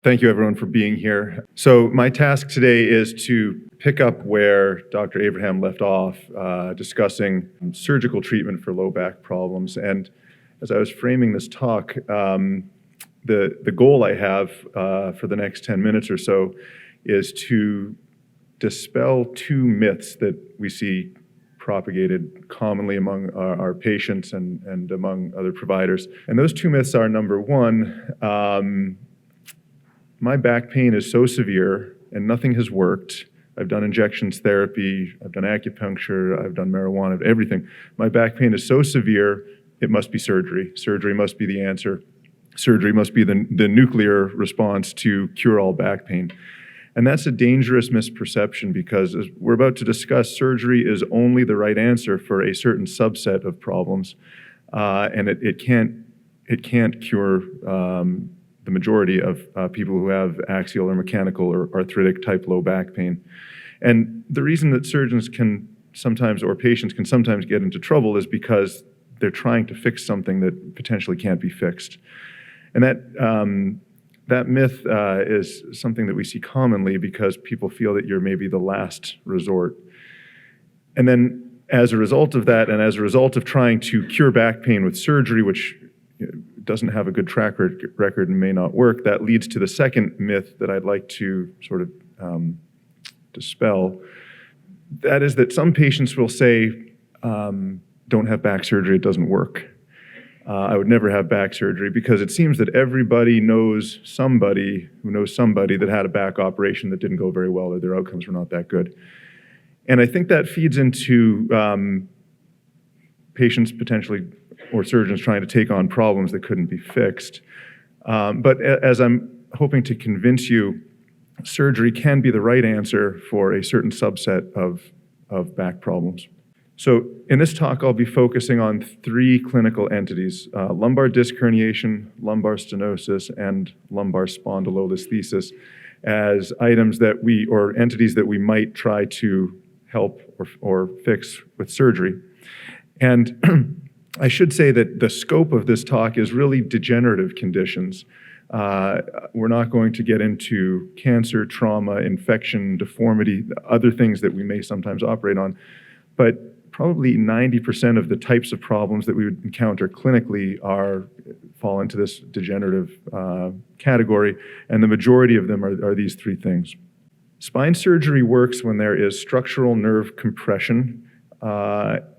Thank you, everyone, for being here. So my task today is to pick up where Dr. Abraham left off, discussing surgical treatment for low back problems. And as I was framing this talk, the goal I have for the next 10 minutes or so is to dispel two myths that we see propagated commonly among our patients and among other providers. And those two myths are, number one, my back pain is so severe and nothing has worked. I've done injections therapy, I've done acupuncture, I've done marijuana, everything. My back pain is so severe, it must be surgery. Surgery must be the answer. Surgery must be the nuclear response to cure all back pain. And that's a dangerous misperception because, as we're about to discuss, surgery is only the right answer for a certain subset of problems, and it can't cure the majority of people who have axial or mechanical or arthritic type low back pain. And the reason that surgeons can sometimes, or patients can sometimes get into trouble is because they're trying to fix something that potentially can't be fixed. And that myth is something that we see commonly because people feel that you're maybe the last resort. And then as a result of that, and as a result of trying to cure back pain with surgery, which doesn't have a good track record and may not work, that leads to the second myth that I'd like to sort of dispel. That is that some patients will say, don't have back surgery, it doesn't work. I would never have back surgery because it seems that everybody knows somebody who knows somebody that had a back operation that didn't go very well or their outcomes were not that good. And I think that feeds into patients potentially or surgeons trying to take on problems that couldn't be fixed. But as I'm hoping to convince you, surgery can be the right answer for a certain subset of back problems. So in this talk, I'll be focusing on three clinical entities: lumbar disc herniation, lumbar stenosis, and lumbar spondylolisthesis as items that or entities that we might try to help or fix with surgery. And I should say that the scope of this talk is really degenerative conditions. We're not going to get into cancer, trauma, infection, deformity, other things that we may sometimes operate on, but probably 90% of the types of problems that we would encounter clinically fall into this degenerative category, and the majority of them are these three things. Spine surgery works when there is structural nerve compression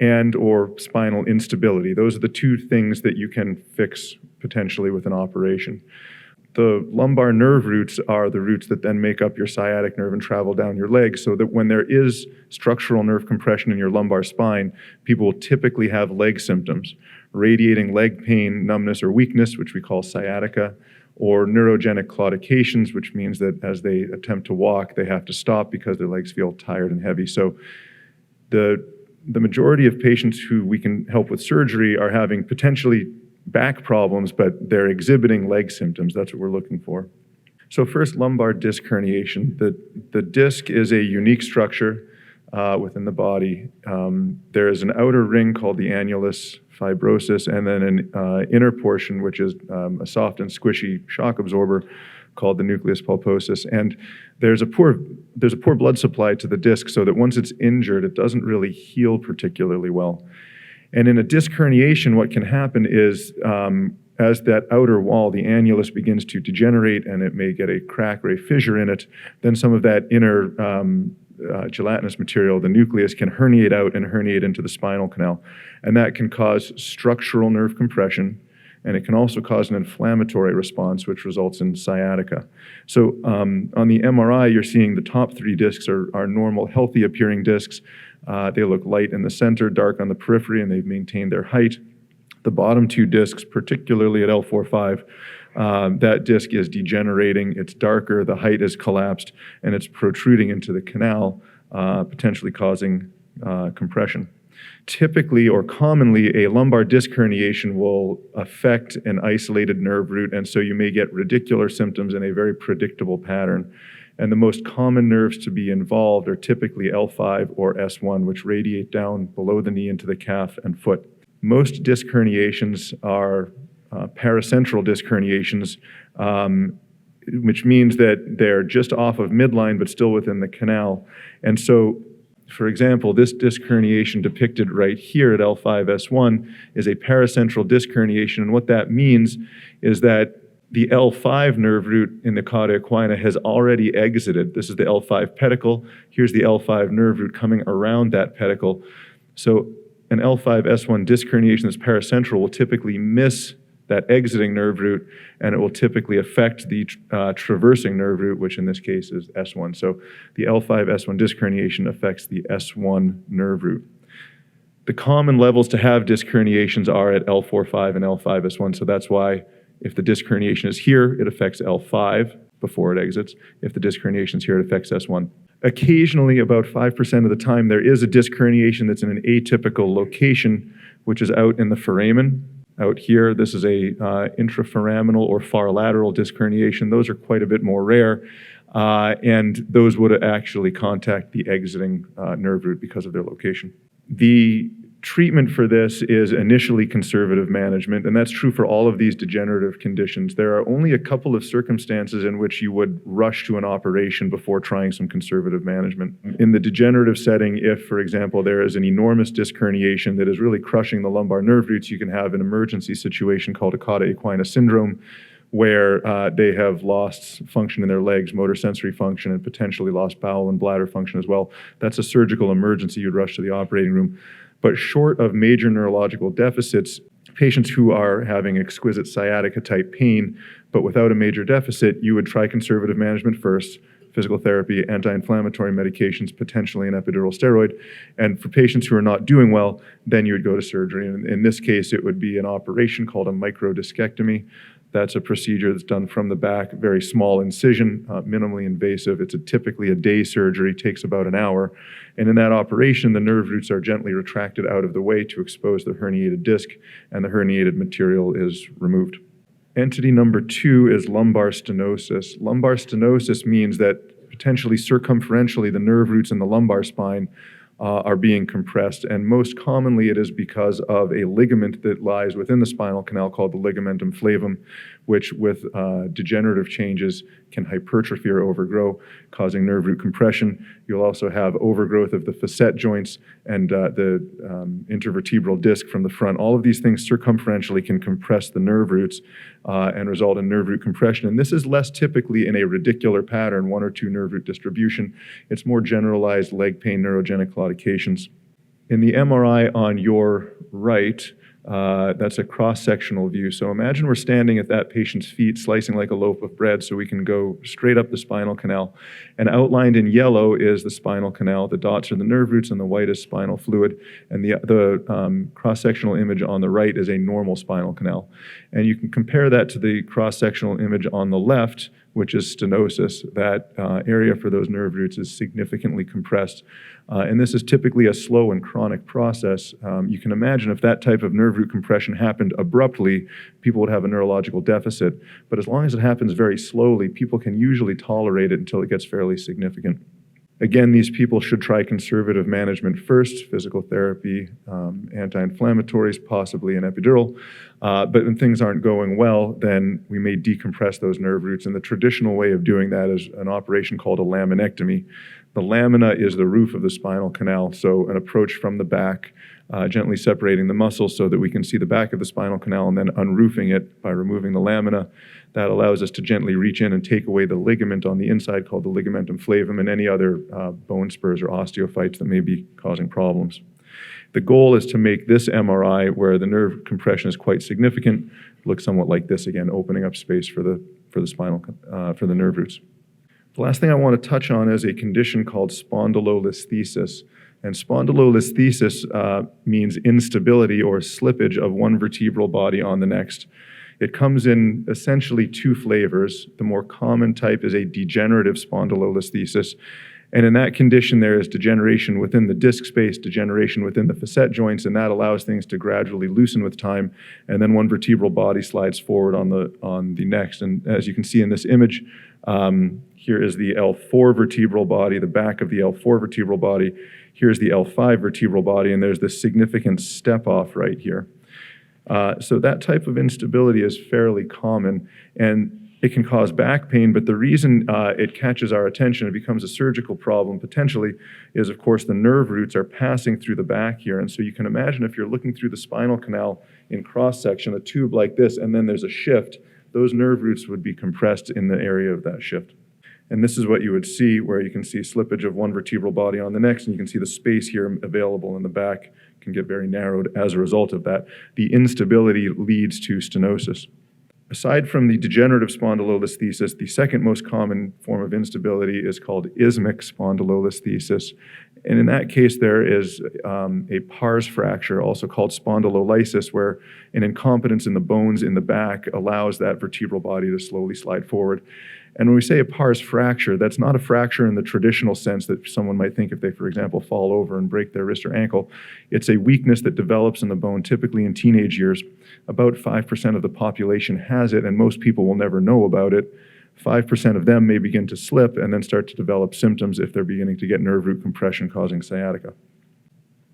and or spinal instability. Those are the two things that you can fix potentially with an operation. The lumbar nerve roots are the roots that then make up your sciatic nerve and travel down your leg, so that when there is structural nerve compression in your lumbar spine, people will typically have leg symptoms, radiating leg pain, numbness, or weakness, which we call sciatica, or neurogenic claudications, which means that as they attempt to walk, they have to stop because their legs feel tired and heavy. So the majority of patients who we can help with surgery are having potentially back problems, but they're exhibiting leg symptoms. That's what we're looking for. So first, lumbar disc herniation. The disc is a unique structure within the body. There is an outer ring called the annulus fibrosus, and then an inner portion, which is a soft and squishy shock absorber called the nucleus pulposus. And there's a poor blood supply to the disc, so that once it's injured, it doesn't really heal particularly well. And in a disc herniation, what can happen is as that outer wall, the annulus, begins to degenerate and it may get a crack or a fissure in it, then some of that inner gelatinous material, the nucleus, can herniate out and herniate into the spinal canal. And that can cause structural nerve compression, and it can also cause an inflammatory response, which results in sciatica. So on the MRI, you're seeing the top three discs are normal, healthy appearing discs. They look light in the center, dark on the periphery, and they've maintained their height. The bottom two discs, particularly at L4-5, that disc is degenerating, it's darker, the height is collapsed, and it's protruding into the canal, potentially causing compression. Typically or commonly, a lumbar disc herniation will affect an isolated nerve root, and so you may get radicular symptoms in a very predictable pattern. And the most common nerves to be involved are typically L5 or S1, which radiate down below the knee into the calf and foot. Most disc herniations are paracentral disc herniations, which means that they're just off of midline but still within the canal. And so, for example, this disc herniation depicted right here at L5-S1 is a paracentral disc herniation, and what that means is that the L5 nerve root in the cauda equina has already exited. This is the L5 pedicle. Here's the L5 nerve root coming around that pedicle. So an L5-S1 disc herniation that's paracentral will typically miss that exiting nerve root, and it will typically affect the traversing nerve root, which in this case is S1. So the L5-S1 disc herniation affects the S1 nerve root. The common levels to have disc herniations are at L4-5 and L5-S1, so that's why if the disc herniation is here, it affects L5 before it exits. If the disc herniation is here, it affects S1. Occasionally, about 5% of the time, there is a disc herniation that's in an atypical location, which is out in the foramen. Out here, this is a intraforaminal or far lateral disc herniation. Those are quite a bit more rare, and those would actually contact the exiting nerve root because of their location. The treatment for this is initially conservative management, and that's true for all of these degenerative conditions. There are only a couple of circumstances in which you would rush to an operation before trying some conservative management. In the degenerative setting, if, for example, there is an enormous disc herniation that is really crushing the lumbar nerve roots, you can have an emergency situation called a cauda equina syndrome, where they have lost function in their legs, motor sensory function, and potentially lost bowel and bladder function as well. That's a surgical emergency. You'd rush to the operating room. But short of major neurological deficits, patients who are having exquisite sciatica type pain, but without a major deficit, you would try conservative management first, physical therapy, anti-inflammatory medications, potentially an epidural steroid. And for patients who are not doing well, then you would go to surgery. And in this case, it would be an operation called a microdiscectomy. That's a procedure that's done from the back, very small incision, minimally invasive. It's typically a day surgery, takes about an hour. And in that operation, the nerve roots are gently retracted out of the way to expose the herniated disc, and the herniated material is removed. Entity number 2 is lumbar stenosis. Lumbar stenosis means that potentially circumferentially, the nerve roots in the lumbar spine are being compressed, and most commonly it is because of a ligament that lies within the spinal canal called the ligamentum flavum, which with degenerative changes can hypertrophy or overgrow, causing nerve root compression. You'll also have overgrowth of the facet joints and the intervertebral disc from the front. All of these things circumferentially can compress the nerve roots and result in nerve root compression. And this is less typically in a radicular pattern, 1 or 2 nerve root distribution. It's more generalized leg pain, neurogenic claudications. In the MRI on your right, that's a cross-sectional view. So imagine we're standing at that patient's feet, slicing like a loaf of bread so we can go straight up the spinal canal. And outlined in yellow is the spinal canal. The dots are the nerve roots and the white is spinal fluid. And the cross-sectional image on the right is a normal spinal canal. And you can compare that to the cross-sectional image on the left, which is stenosis. That area for those nerve roots is significantly compressed. And this is typically a slow and chronic process. You can imagine if that type of nerve root compression happened abruptly, people would have a neurological deficit. But as long as it happens very slowly, people can usually tolerate it until it gets fairly significant. Again, these people should try conservative management first, physical therapy, anti-inflammatories, possibly an epidural. But when things aren't going well, then we may decompress those nerve roots. And the traditional way of doing that is an operation called a laminectomy. The lamina is the roof of the spinal canal, so an approach from the back, gently separating the muscles so that we can see the back of the spinal canal, and then unroofing it by removing the lamina. That allows us to gently reach in and take away the ligament on the inside called the ligamentum flavum and any other bone spurs or osteophytes that may be causing problems. The goal is to make this MRI, where the nerve compression is quite significant, look somewhat like this again, opening up space for the nerve roots. The last thing I want to touch on is a condition called spondylolisthesis. And spondylolisthesis means instability or slippage of one vertebral body on the next. It comes in essentially 2 flavors. The more common type is a degenerative spondylolisthesis. And in that condition, there is degeneration within the disc space, degeneration within the facet joints, and that allows things to gradually loosen with time. And then one vertebral body slides forward on the next. And as you can see in this image, here is the L4 vertebral body, the back of the L4 vertebral body. Here's the L5 vertebral body, and there's this significant step off right here. So that type of instability is fairly common. And It can cause back pain, but the reason it catches our attention, it becomes a surgical problem potentially, is of course the nerve roots are passing through the back here. And so you can imagine if you're looking through the spinal canal in cross-section, a tube like this, and then there's a shift, those nerve roots would be compressed in the area of that shift. And this is what you would see, where you can see slippage of one vertebral body on the next, and you can see the space here available in the back can get very narrowed as a result of that. The instability leads to stenosis. Aside from the degenerative spondylolisthesis, the second most common form of instability is called isthmic spondylolisthesis. And in that case, there is a pars fracture, also called spondylolysis, where an incompetence in the bones in the back allows that vertebral body to slowly slide forward. And when we say a pars fracture, that's not a fracture in the traditional sense that someone might think if they, for example, fall over and break their wrist or ankle. It's a weakness that develops in the bone, typically in teenage years. About 5% of the population has it, and most people will never know about it. 5% of them may begin to slip and then start to develop symptoms if they're beginning to get nerve root compression causing sciatica.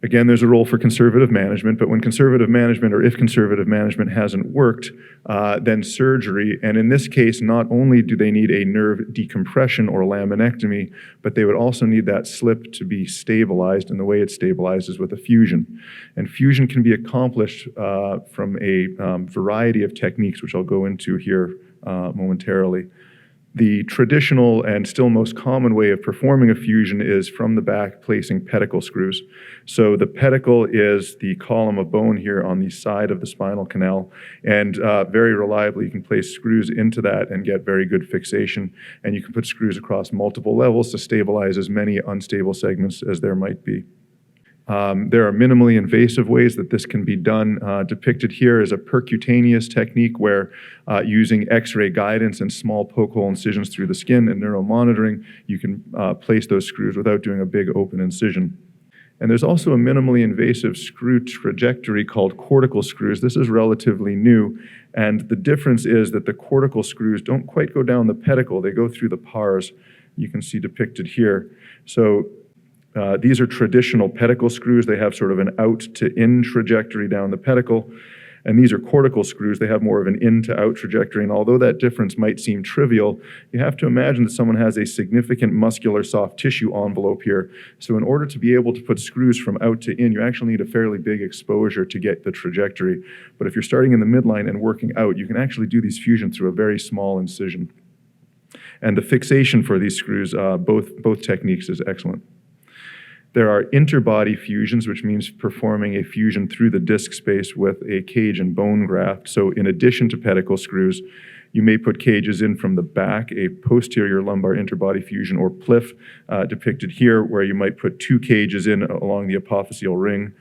Again, there's a role for conservative management, but when conservative management, or if conservative management hasn't worked, then surgery. And in this case, not only do they need a nerve decompression or laminectomy, but they would also need that slip to be stabilized, and the way it's stabilized is with a fusion. And fusion can be accomplished from a variety of techniques, which I'll go into here momentarily. The traditional and still most common way of performing a fusion is from the back placing pedicle screws. So the pedicle is the column of bone here on the side of the spinal canal, and very reliably you can place screws into that and get very good fixation, and you can put screws across multiple levels to stabilize as many unstable segments as there might be. There are minimally invasive ways that this can be done. Depicted here is a percutaneous technique where using X-ray guidance and small poke hole incisions through the skin and neuromonitoring, you can place those screws without doing a big open incision. And there's also a minimally invasive screw trajectory called cortical screws. This is relatively new, and the difference is that the cortical screws don't quite go down the pedicle, they go through the pars. You can see depicted here. So these are traditional pedicle screws. They have sort of an out to in trajectory down the pedicle. And these are cortical screws. They have more of an in to out trajectory. And although that difference might seem trivial, you have to imagine that someone has a significant muscular soft tissue envelope here. So in order to be able to put screws from out to in, you actually need a fairly big exposure to get the trajectory. But if you're starting in the midline and working out, you can actually do these fusions through a very small incision. And the fixation for these screws, both techniques, is excellent. There are interbody fusions, which means performing a fusion through the disc space with a cage and bone graft. So in addition to pedicle screws, you may put cages in from the back, a posterior lumbar interbody fusion, or PLIF, depicted here, where you might put two cages in along the apophyseal ring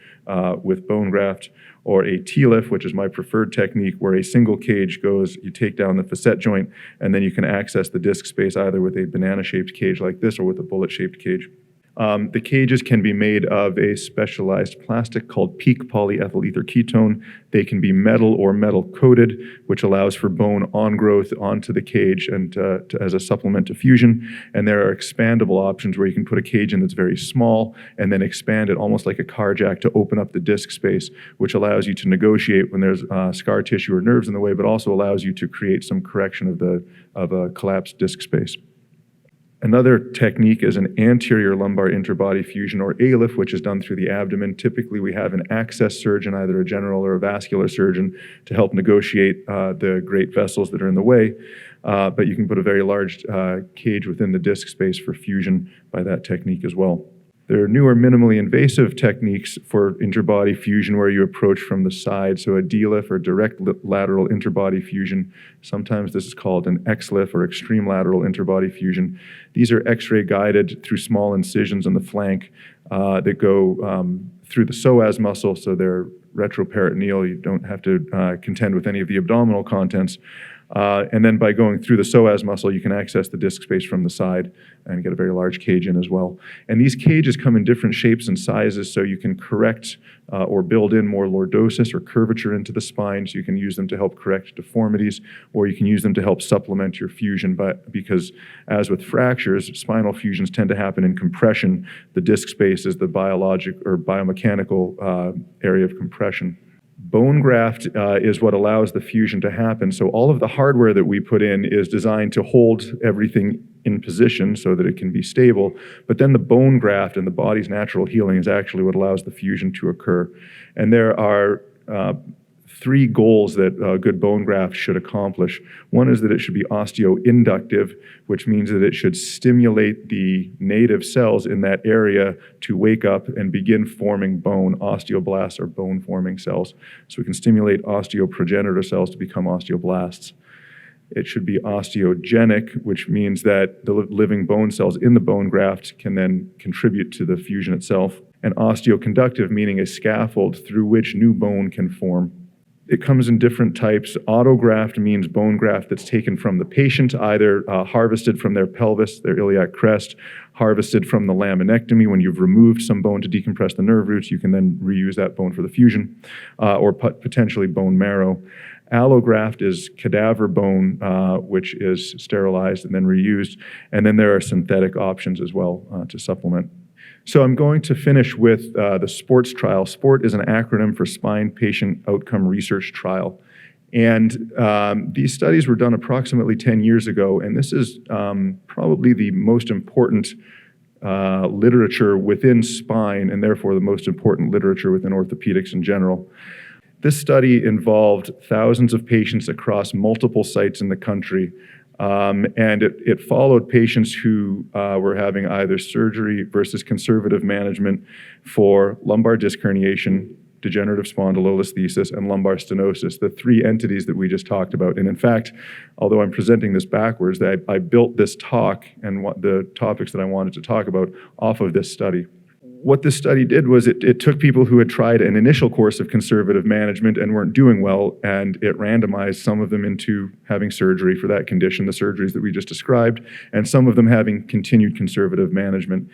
with bone graft, or a TLIF, which is my preferred technique, where a single cage goes, you take down the facet joint, and then you can access the disc space either with a banana-shaped cage like this or with a bullet-shaped cage. The cages can be made of a specialized plastic called peak polyethyl ether ketone. They can be metal or metal coated, which allows for bone on-growth onto the cage and as a supplement to fusion. And there are expandable options where you can put a cage in that's very small and then expand it almost like a car jack to open up the disc space, which allows you to negotiate when there's scar tissue or nerves in the way, but also allows you to create some correction of a collapsed disc space. Another technique is an anterior lumbar interbody fusion, or ALIF, which is done through the abdomen. Typically, we have an access surgeon, either a general or a vascular surgeon, to help negotiate the great vessels that are in the way. But you can put a very large cage within the disc space for fusion by that technique as well. There are newer minimally invasive techniques for interbody fusion where you approach from the side, so a DLIF or direct lateral interbody fusion. Sometimes this is called an XLIF or extreme lateral interbody fusion. These are X-ray guided through small incisions on the flank that go through the psoas muscle, so they're retroperitoneal. You don't have to contend with any of the abdominal contents. And then by going through the psoas muscle, you can access the disc space from the side and get a very large cage in as well. And these cages come in different shapes and sizes, so you can correct or build in more lordosis or curvature into the spine, so you can use them to help correct deformities, or you can use them to help supplement your fusion. But because as with fractures, spinal fusions tend to happen in compression. The disc space is the biologic or biomechanical area of compression. Bone graft is what allows the fusion to happen. So all of the hardware that we put in is designed to hold everything in position so that it can be stable. But then the bone graft and the body's natural healing is actually what allows the fusion to occur. And there are three goals that a good bone graft should accomplish. One is that it should be osteoinductive, which means that it should stimulate the native cells in that area to wake up and begin forming bone. Osteoblasts are bone-forming cells. So we can stimulate osteoprogenitor cells to become osteoblasts. It should be osteogenic, which means that the living bone cells in the bone graft can then contribute to the fusion itself. And osteoconductive, meaning a scaffold through which new bone can form. It comes in different types. Autograft means bone graft that's taken from the patient, either harvested from their pelvis, their iliac crest, harvested from the laminectomy. When you've removed some bone to decompress the nerve roots, you can then reuse that bone for the fusion, or potentially bone marrow. Allograft is cadaver bone, which is sterilized and then reused. And then there are synthetic options as well to supplement. So I'm going to finish with the SPORTS trial. SPORT is an acronym for Spine Patient Outcome Research Trial. And these studies were done approximately 10 years ago, and this is probably the most important literature within spine, and therefore the most important literature within orthopedics in general. This study involved thousands of patients across multiple sites in the country. And it followed patients who were having either surgery versus conservative management for lumbar disc herniation, degenerative spondylolisthesis, and lumbar stenosis, the three entities that we just talked about. And in fact, although I'm presenting this backwards, I built this talk and the topics that I wanted to talk about off of this study. What this study did was it took people who had tried an initial course of conservative management and weren't doing well, and it randomized some of them into having surgery for that condition, the surgeries that we just described, and some of them having continued conservative management.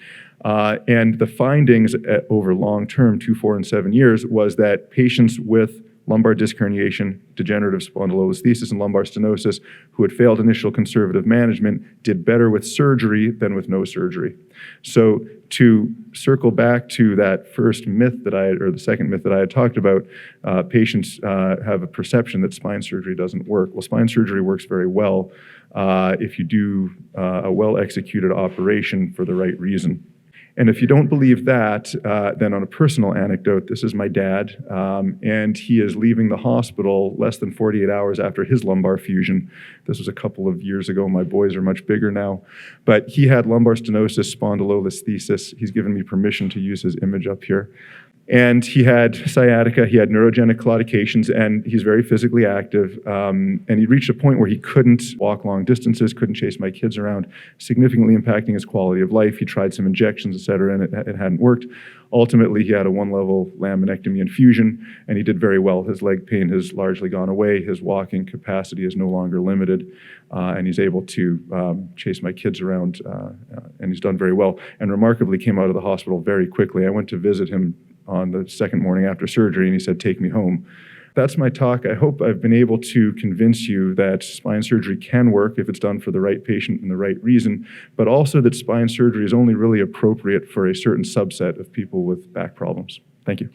And the findings over long-term, 2, 4, and 7 years, was that patients with lumbar disc herniation, degenerative spondylolisthesis, and lumbar stenosis who had failed initial conservative management did better with surgery than with no surgery. So to circle back to that first myth or the second myth that I had talked about, patients have a perception that spine surgery doesn't work. Well, spine surgery works very well if you do a well-executed operation for the right reason. And if you don't believe that, then on a personal anecdote, this is my dad, and he is leaving the hospital less than 48 hours after his lumbar fusion. This was a couple of years ago. My boys are much bigger now. But he had lumbar stenosis, spondylolisthesis. He's given me permission to use his image up here. And he had sciatica, he had neurogenic claudications, and he's very physically active. And he reached a point where he couldn't walk long distances, couldn't chase my kids around, significantly impacting his quality of life. He tried some injections, et cetera, and it hadn't worked. Ultimately, he had a 1-level laminectomy and fusion, and he did very well. His leg pain has largely gone away. His walking capacity is no longer limited, and he's able to chase my kids around, and he's done very well. And remarkably came out of the hospital very quickly. I went to visit him on the second morning after surgery, and he said, "Take me home." That's my talk. I hope I've been able to convince you that spine surgery can work if it's done for the right patient and the right reason, but also that spine surgery is only really appropriate for a certain subset of people with back problems. Thank you.